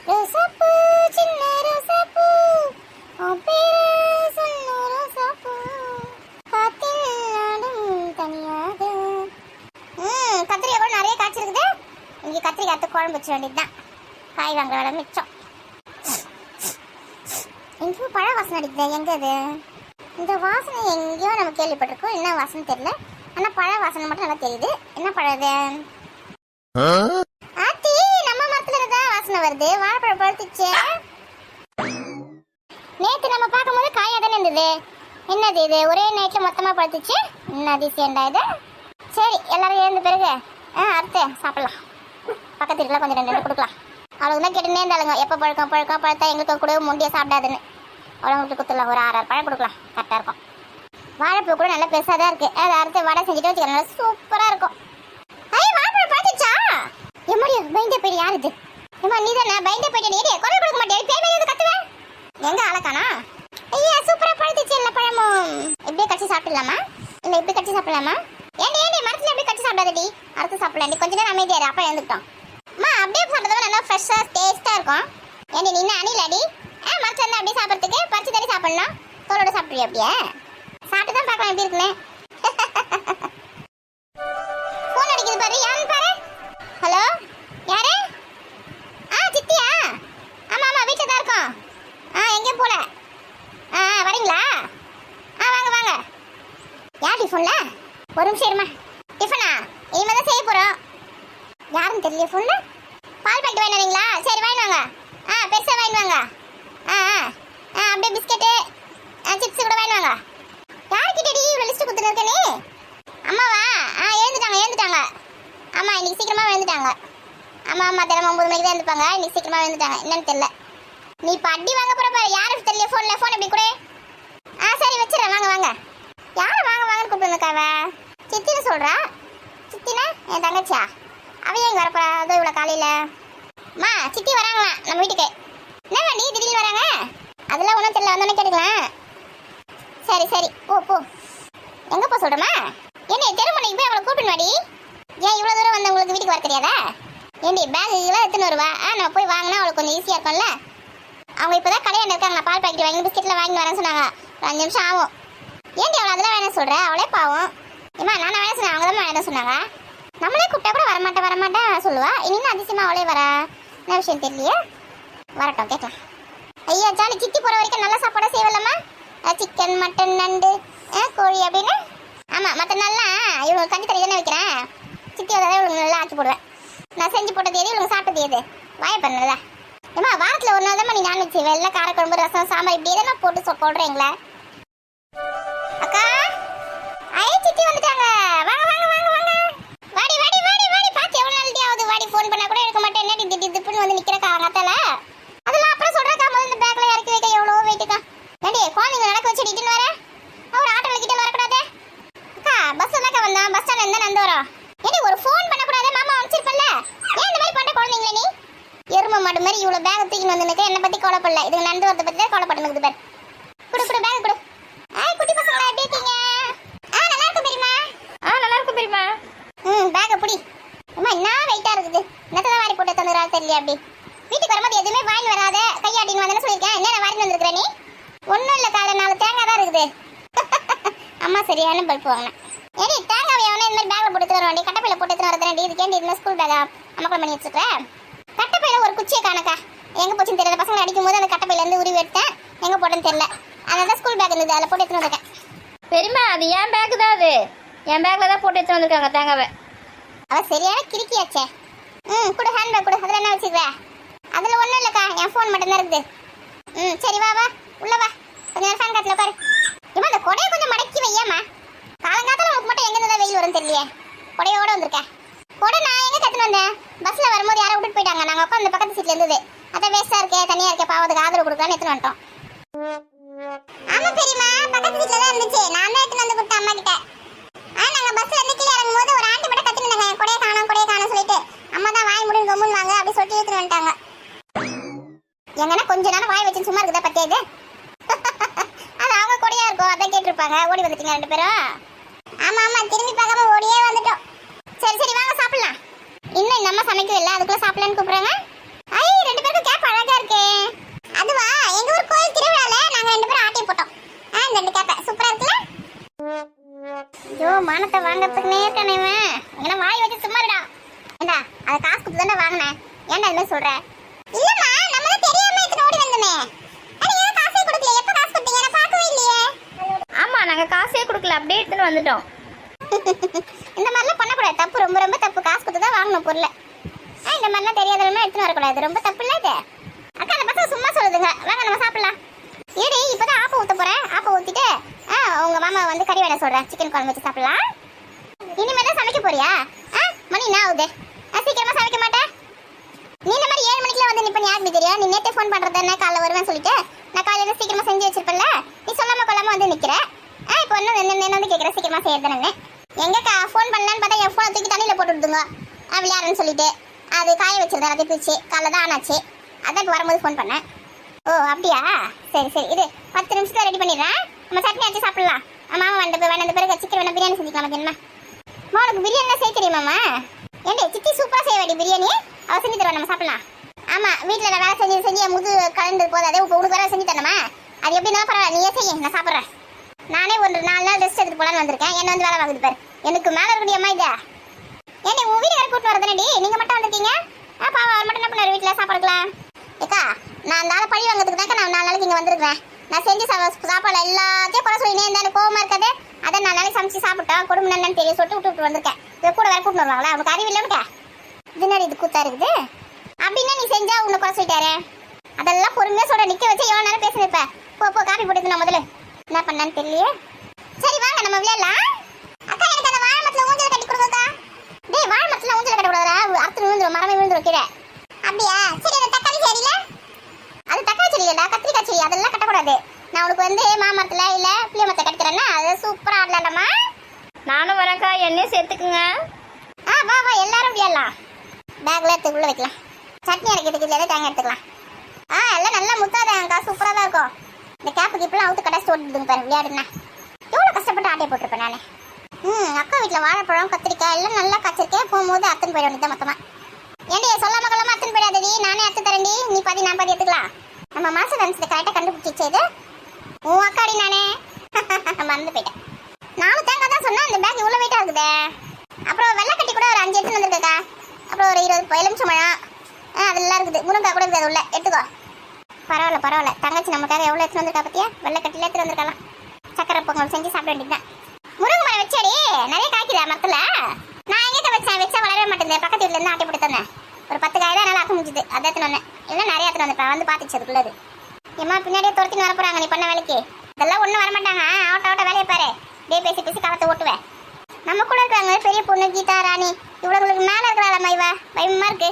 ரோசாப்பூ சின்ன ரோசாப்பூ உன் பேரு சொல்லு ரோசாப்பூ காத்தில் நாடும் தனியாக. கத்திரிக்காய் கூட நிறைய காய்ச்சிருக்குது. இங்கே கத்திரிக்காய் குழம்பு வச்ச வேண்டியதுதான். காய் வாங்குற வேலை மிச்சம். எங்கேயும் பழ வாசனை அடிக்குது. எங்க அது? இந்த வாசனை எங்கேயோ நம்ம கேள்விப்பட்டிருக்கோம். என்ன வாசனை தெரியல. ஆனா பழ வாசனை மட்டும் நல்லா தெரியுது. என்ன பழம் அது? ஆத்தி, நம்ம மரத்துல தான் வாசனை வருது. வாழைப்பழம் பழுத்துச்சு. நேத்து நம்ம பார்க்கும்போது காயா தானே இருந்தது. என்னது இது? ஒரே நைட்ல மொத்தமா பழுத்துச்சு. என்ன அதிசயம்டா இது. சரி, எல்லாரும் எழுந்த பிறகு அறுத்து சாப்பிடலாம். பக்கத்து வீட்டுல கொஞ்சம் ரெண்டு கொடுக்கலாம். அவளுக்கு தான் கேட்டுனே இருந்தாளுங்க, எப்போ பழுக்கம் பழுத்தா எங்களுக்கு கூட முண்டியை சாப்பிடாதுன்னு. அவங்களுக்கு கொடுத்துடலாம். ஒரு 6 பழம் கொடுக்கலாம். கரெக்டாக இருக்கும். வாழைப்பூ கூட நல்லா பெருசாக தான் இருக்குது. அதை அறுத்து வடை செஞ்சுட்டு வச்சுக்கலாம். நல்லா சூப்பராக இருக்கும். ஐயா, வாழைப்பழம் பார்த்துச்சா? எம்மாடி பயந்தே போயிடு. யார் இது? ஏமா நீ தானே பயந்தே போயிட்டு? நீ குரல் கொடுக்க மாட்டேன். பேர் வந்து கத்துவேன். எங்க ஆளக்கானா? ஐயா, சூப்பராக பழுத்துச்சு. எல்லா பழமும் எப்படியே கட்சி சாப்பிடலாமா? இல்லை எப்படி கட்சி சாப்பிடலாமா? ஏண்டி மரத்தில் எப்படி கட்சி சாப்பிடாதடி? அறுத்து சாப்பிடலாண்டி. கொஞ்ச நேரம் அமைதியாரு. அப்பா எழுந்துட்டோம். அம்மா, அப்படியே சாப்பிட்டது நல்லா ஃப்ரெஷ்ஷாக டேஸ்ட்டாக இருக்கும். ஏண்டி நீ என்ன அணிலாடி? மரத்தில் இருந்தால் அப்படியே சாப்பிட்றதுக்கு பறிச்சு தண்ணி சாப்பிடலாம். தோலோட சாப்பிட்றியா? அப்படியே சாப்பிட்டு தான் பார்க்கலாம் எப்படி இருக்குன்னு. ஃபோன் அடிக்குது பாரு. யாருன்னு பாரு. ஹலோ, யாரு? சித்தியா? ஆமாம் ஆமாம், வீட்டில் தான் இருக்கோம். எங்கேயும் போல. வரீங்களா? வாங்க வாங்க. யார் டிஃபனில்? ஒரு நிமிஷம் இருமா. டிஃபனா? இனிமேல் தான் செய்ய போகிறோம். யாருன்னு தெரியல. ஃபோனில் பால் பாக்கெட் வாங்கி வரீங்களா? சரி வாங்கி வாங்க. பெருசாக வாங்கி வாங்க. அப்படியே பிஸ்கெட்டு சிப்ஸ் கூட வாங்கி வாங்க. யார்கிட்டடி இவ்வளோ லிஸ்ட்டு கொடுத்துட்டு நீ? அம்மாவா? எழுந்துட்டாங்க. ஆமாம், இன்னைக்கு சீக்கிரமாக எழுந்துட்டாங்க. ஆமாம், தினமும் 9 மணிக்கு தான் எழுந்துப்பாங்க. இன்னைக்கு சீக்கிரமாக எழுந்துட்டாங்க. என்னன்னு தெரியல. நீ இப்போ அடி வாங்க போகிற பாரு. யாருக்கு தெரியல. ஃபோன் எப்படி கூட. சரி வச்சிடறேன். வாங்க வாங்க. யாரை வாங்க வாங்கன்னு கூப்பிட்டுருக்காவ? சித்தின்னு சொல்கிறா. சித்தினா என் தங்கச்சியா? அவையே இங்கே வரப்போறா? அதோ இவ்வளோ காலையில். சித்தி வராங்களா நம்ம வீட்டுக்கு? என்னவா நீ திடீர்னு வராங்க? அதெல்லாம் ஒன்றும் தெரியல. வந்தோடனே கேட்டுக்கலாம். சரி போ. எங்கே போ சொல்கிறோமா? என்ன தெருமனைக்கு போய் அவளை கூப்பிட்டு வாடி. ஏன் இவ்வளோ தூரம் வந்து உங்களுக்கு வீட்டுக்கு வர தெரியாதா? ஏண்டி பேக்குலாம் எடுத்துன்னு வருவா. நம்ம போய் வாங்கினா அவளுக்கு கொஞ்சம் ஈஸியாக இருக்கும்ல. அவங்க இப்போ தான் கடையாண்ட இருக்காங்களா. பால் பாக்கெட் வாங்கி பிஸ்கெட்டில் வாங்கி வரேன்னு சொன்னாங்க. ஒரு 5 நிமிஷம் ஆகும். ஏண்டி அவளை அதெல்லாம் வேணாம் சொல்கிற? அவளே பாவம். ஏமா நானும் வேணாம் சொன்னேன். அவங்க தான் வேணாம் சொன்னாங்க. நம்மளே கூப்பிட்டா கூட வரமாட்டேன் சொல்லுவா. இன்னும் அதிசயமாக அவளே வர. என்ன விஷயம் தெரியலையே. வரட்டும், கேட்கலாம். ஐயா ஜாலி. சித்தி போகிற வரைக்கும் நல்லா சாப்பாடாக செய்வலாமா? சிக்கன், மட்டன், நண்டு, கோழி அப்படின்னு. ஆமாம், மற்ற நாள்லாம் இவங்களுக்கு கஞ்சி தண்ணி தானே வைக்கிறேன். சித்தி வந்தால் இவங்களுக்கு நல்லா ஆக்கி போடுவேன். நான் செஞ்சு போட்டது எது, இவங்களுக்கு சாப்பிட்டது எது? வாய பண்ணல. ஏமா வாரத்தில் ஒரு நாள் தான் நீ நான்வெஜ் செய்வேன். இல்லை காரக்குழம்பு, ரசம், சாம்பார் இப்படி எதனா போட்டு போடுறீங்களா? அக்கா, சித்தி வந்துட்டாங்க. வாங்க வாடி. பார்த்து எவ்வளோ நாள் ஆகுது? வாடி. ஃபோன் பண்ணால் கூட எடுக்க மாட்டேன். என்ன திப்புன்னு வந்து நிற்கிறக்கா அத்தால? அதெல்லாம் அப்புறம் சொல்கிறக்கா. முதல்ல இந்த பேக்கில் இறக்கி வைக்க எவ்வளோ வெயிட்டுக்கா. ஏண்டி குழந்தைங்க நடக்க வச்சு இட்டுன்னு வர? அவர் ஆட்டோவில் கிட்ட வரக்கூடாது. அக்கா பஸ்ஸில் தான்க்கா வந்தான். பஸ் ஸ்டாண்ட் இருந்தால் நடந்து வரோம். ஏண்டி ஒரு ஃபோன் பண்ணக்கூடாது? மாமா அமைச்சிருப்பல்ல. ஏன் இந்த மாதிரி பண்ண குழந்தைங்களே நீ? எருமை மாடு மாதிரி இவ்வளோ பேக் தூக்கின்னு வந்துருக்கு. என்னை பற்றி கவலைப்படல. இதுக்கு நடந்து வரதை பற்றி தான் கவலைப்பட்டுனுக்குது பேர். கொடு பேக் கொடு. குட்டி பசங்களா எப்படி இருக்கீங்க? நல்லா இருக்கும் பெரியமா. நல்லா இருக்கும் பெரியமா. பேக்கை பிடி. அம்மா என்ன வெயிட்டாக இருக்குது. என்னத்தான் வாரி போட்டு தந்துடுறாரு தெரியல. அப்படி வீட்டுக்கு வரும்போது எதுவுமே வாங்கி வராத. கையாட்டின்னு வந்தேன்னு சொல்லியிருக்கேன். என்ன வாங்கி வந்துருக்குற நீ? ஒன்றும் இல்லை காலை 4 தேங்காய் தான் இருக்குது. அம்மா சரியான பல்ப் வாங்கினேன். ஏடி தேங்காய் எவனே இந்த மாதிரி பேக்கில் போட்டு எடுத்துகிட்டு வர கட்டப்பையில் போட்டு எடுத்துகிட்டு வரதுனா இதுக்கேண்டி இந்த ஸ்கூல் பேக்கா அம்மாக்கள் பண்ணி வச்சுருக்கேன். கட்டப்பையில் ஒரு குச்சியை காணக்கா. எங்கே போச்சுன்னு தெரியல. பசங்களை அடிக்கும் போது அந்த கட்டப்பையிலேருந்து உருவி எடுத்தேன். எங்கே போட்டேன்னு தெரியல. அதனால தான் ஸ்கூல் பேக் இருந்தது. அதில் போட்டு எடுத்துன்னு வந்திருக்கேன். பெரியமா, அது என் பேக்கு தான். அது என் பேக்கில் தான் போட்டு எடுத்துன்னு வந்திருக்காங்க தேங்காவை. அவள் சரியான கிறுக்கியாச்சே. கொடு ஹேண்ட் பேக் கொடு. அதில் என்ன வச்சுக்குவேன்? அதில் ஒன்றும் இல்லைக்கா. என் ஃபோன் மட்டும்தான் இருக்குது. சரி வா உள்ள வா. கொஞ்சம் நேரம் ஃபேன் காட்டில் உட்காரு. இவன் அந்த கொடையை கொஞ்சம் மடக்கி வையாமா. காலங்காலத்தில் உனக்கு மட்டும் எங்கேருந்து தான் வெயில் வரும்னு தெரியலையே. கொடையோடு வந்திருக்கேன். கொடை நான் எங்கே கற்றுன்னு வந்தேன்? பஸ்ஸில் வரும்போது யாரை விட்டுட்டு போயிட்டாங்க. நாங்கள் உட்காந்து பக்கத்து சீட்டில் இருந்தது. அதான் வேஸ்ட்டாக இருக்கே, தனியாக இருக்கே, பாவத்துக்கு ஆதரவு கொடுக்கலான்னு எடுத்துன்னு வந்துட்டோம். ஆமாம் பெரியமா, பக்கத்து சீட்டில் தான் இருந்துச்சு. நான் தான் எடுத்துன்னு வந்து கொடுத்தேன் அம்மா கிட்ட. நாங்கள் பஸ்ஸில் இருந்து கீழே இறங்கும் போது ஒரு ஆண்டி மட்டும் கற்றுன்னு இருந்தாங்க. கொடையை காணோம் சொல்லிட்டு அம்மா தான் வாய் முடியும் கம்முன்னு வாங்க அப்படி சொல்லிட்டு எடுத்துன்னு வந்துட்டாங்க. எங்கன்னா கொஞ்ச நேரம் வாய் வச்சு சும்மா இருக்குதா பத்தே இது? அது அவங்க கொடையா இருக்கும். அதான் கேட்டிருப்பாங்க. ஓடி வந்துட்டீங்க 2 பேரும். ஆமாம், திரும்பி பார்க்காம ஓடியே வந்துட்டோம். சரி வாங்க சாப்பிடலாம். இன்னும் இந்த அம்மா சமைக்கவே இல்லை. அதுக்குள்ளே சாப்பிடலான்னு கூப்பிட்றாங்க. 2 பேருக்கும் கேப் அழகாக இல்லம்மா நம்ம தான் தெரியாம இத்தனை ஓடி வந்தோமே. நீங்க தான் காசே கொடுக்கல. எப்ப காசு கொடுத்தீங்க? நான் பார்க்கவே இல்லையே. ஆமா நாங்க காசே கொடுக்கல, அப்படியே எடுத்துன்னு வந்துட்டோம். இந்த மாதிரிலாம் பண்ணக்கூடாது, தப்பு, ரொம்ப ரொம்ப தப்பு. காசு கொடுத்து தான் வாங்கணும் பொருளை. இந்த மாதிரிலாம் தெரியாதவங்க எடுத்துன்னு வரக்கூடாது, ரொம்ப தப்பு இல்லை இது. அக்கா அந்த பசங்க சும்மா சொல்லுதுங்க, வாங்க நம்ம சாப்பிடலாம். ஏடி இப்பதான் ஆப்ப ஊத்த போறேன், ஆப்ப ஊத்திட்டு உங்க மாமா வந்து கறி வேணா சொல்றேன், சிக்கன் குழம்பு வச்சு சாப்பிடலாம். இனிமே தான் சமைக்க போறியா? மணி என்ன ஆகுது? சீக்கிரமா சமைக்க மாட்டேன். நீ இந்த மாதிரி 7 மணிக்குலாம் வந்து நிப்ப, யாருக்கு தெரியும்? நீ நேத்தே ஃபோன் பண்றது என்ன, காலைல வருவேன்னு சொல்லிட்டு நான் காலையில சீக்கிரமா செஞ்சு வச்சிருப்பேன்ல. நீ சொல்லாம கொள்ளாம வந்து நிக்கிற. இப்போ என்ன வந்து கேட்குற சீக்கிரமா செய்யறதுன்னு. எங்கக்கா ஃபோன் பண்ணலான்னு பார்த்தா என் ஃபோனை தூக்கி தண்ணியில் போட்டு விடுதுங்க விளையாடுன்னு சொல்லிட்டு. அது காய வச்சிருந்தேன், அதை பிரிச்சு காலைல தான் ஆனாச்சு. அதான் இப்போ வரும்போது ஃபோன் பண்ணேன். ஓ அப்படியா, சரி சரி, இது 10 நிமிஷத்துல ரெடி பண்ணிடுறேன். நம்ம சட்னி அரைச்சி சாப்பிடலாம். மாமா வந்த பிறகு சிக்கன் வேணா பிரியாணி செஞ்சுக்கலாம். என்ன உனக்கு பிரியாணி செய்ய தெரியுமாம்மா? ஏண்டி சித்தி சூப்பராக செய்ய வேண்டிய பிரியாணி அவள் செஞ்சு தருவா, நம்ம சாப்பிடலாம். ஆமாம் வீட்டில் நான் வேலை செஞ்சு என் முது கலந்து போதாதே, இப்போ உனக்கு வேலை செஞ்சு தரணுமா? அது எப்படி இருந்தாலும் பரவாயில்ல, நீயே செய்ய, நான் சாப்பிட்றேன். நானே ஒரு 4 நாள் ரெஸ்ட் எடுத்து போலான்னு வந்திருக்கேன். என்ன வந்து வேலை வாங்குது பாரு, எனக்கு மேலே இருக்கக்கூடிய அம்மா இதா. ஏண்டி உன் வீடு வேறு கூட்டு வரதானடி, நீங்கள் மட்டும் வந்திருக்கீங்க. பாவம் அவர் மட்டும் என்ன பண்ணார் வீட்டில் சாப்பிடலாம். ஏக்கா நான் அந்த ஆளை பழி வாங்கிறதுக்கு தான்க்கா நான் 4 நாளைக்கு இங்கே வந்திருக்கிறேன். நான் செஞ்சு சாப்பாடு எல்லாத்தையும் குறை சொல்லினே இருந்தாலும் கோவமாக இருக்காது. அதை 4 நாளைக்கு சமைச்சு சாப்பிட்டோம், கொடுமை என்னன்னு தெரிய சொல்லிட்டு விட்டு வந்திருக்கேன். இதை கூட வேறு கூட்டு வருவாங்களா? அவனுக்கு அறிவு இல்லைன்னுக்கா. இதுனாடி இது கூத்தா இருக்குது அப்படின்னா நீ செஞ்சா உன்னை குறை சொல்லிட்டாரு. அதெல்லாம் பொறுமையாக சொல்ற, நிற்க வச்சு எவ்வளோ நேரம் பேசுனிருப்ப. போ காப்பி போட்டு நான் முதல்ல என்ன பண்ணான்னு தெரியலையே. சரி வாங்க நம்ம விளையாடலாம். அக்கா எனக்கு அந்த வாழை மரத்தில் ஊஞ்சல் கட்டி கொடுங்கக்கா. டேய் வாழை மரத்தில் ஊஞ்சல் கட்ட கூடாதா, அறுத்து விழுந்துடும், மரமே விழுந்துடும் கீழே. அப்படியா? சரி அந்த தக்காளி செடியில, அது தக்காளி செடி இல்லடா, கத்திரிக்காய் செடி, அதெல்லாம் கட்டக்கூடாது. நான் உனக்கு வந்து மாமரத்தில் இல்லை புளிய மரத்தை கட்டித்தரேன்னா அது சூப்பராக ஆடலாம்மா. நானும் வரேன்க்கா, என்னையும் சேர்த்துக்குங்க. வா எல்லாரும் விளையாடலாம். பேக்ல எடுத்து உள்ள வைக்கலாம். சட்னி அரைக்கிறதுக்கு இல்லை தேங்காய் எடுத்துக்கலாம். எல்லாம் நல்லா முத்தாதாங்கக்கா, சூப்பராக தான் இருக்கும். இந்த கேப்புக்கு இப்பெல்லாம் அவுத்து கடைசி ஓட்டுதுங்க பாரு, விளையாடுனா எவ்வளோ கஷ்டப்பட்டு ஆட்டையை போட்டிருப்பேன் நான். அக்கா வீட்டில் வாழைப்பழம் கத்திரிக்காய் எல்லாம் நல்லா காய்ச்சிருக்கேன். போகும்போது அத்தனை போயிட வேண்டியதான் மொத்தமாக. ஏண்டி சொல்லாம கொள்ளாம அத்தனை போயிடாதடி, நானே அத்தை தரேன்டி. நீ பாதி நான் பாதி எடுத்துக்கலாம். நம்ம மாசம் நினச்சது கரெக்டாக கண்டுபிடிச்சிச்சது உன் அக்காடி. நானே மறந்து போயிட்டேன். 4 தேங்காய் தான் சொன்னா, அந்த பேக் இவ்வளோ வெயிட்டாக இருக்குதே. அப்புறம் வெள்ளைக்கட்டி கூட ஒரு 5 எடுத்துன்னு வந்திருக்கா. அப்புறம் ஒரு 20 எலுமிச்சம்பழம் அதெல்லாம் இருக்குது. முருங்காய் கூட இருக்குது, அது உள்ள எடுத்துக்கோ. பரவாயில்ல தங்கச்சி நமக்காக எவ்வளோ எடுத்துன்னு வந்திருக்கா பத்தியா. வெள்ளைக்கட்டில எடுத்துட்டு வந்திருக்கலாம். சக்கரை பொங்கல் செஞ்சு சாப்பிட வேண்டியதுதான். முருங்கை மரம் வச்சாடி நிறைய காய்க்குதா மரத்தில்? நான் எங்கே வச்சா வளரவே மாட்டேங்குது. பக்கத்து வீட்டில் இருந்து ஆட்டை போட்டு தந்தேன். ஒரு 10 காய் தான் நல்லா ஆக்க முடிஞ்சுது, அதை எடுத்துன்னு வந்தேன். இல்லை நிறைய எடுத்துன்னு வந்தேன், வந்து பார்த்துச்சு அதுக்குள்ளது. ஏம்மா பின்னாடியே துரத்தின்னு வர போகிறாங்க நீ பண்ண வேலைக்கு. இதெல்லாம் ஒன்றும் வரமாட்டாங்க. ஆட்ட வேலையை பாரு, டே பேசி காலத்தை ஓட்டுவேன். நம்ம கூட இருக்காங்க பெரிய பொண்ணு கீதா ராணி, இவ்வளவுங்களுக்கு மேலே இருக்கிறாளம்மா இவ, பயமா இருக்கு.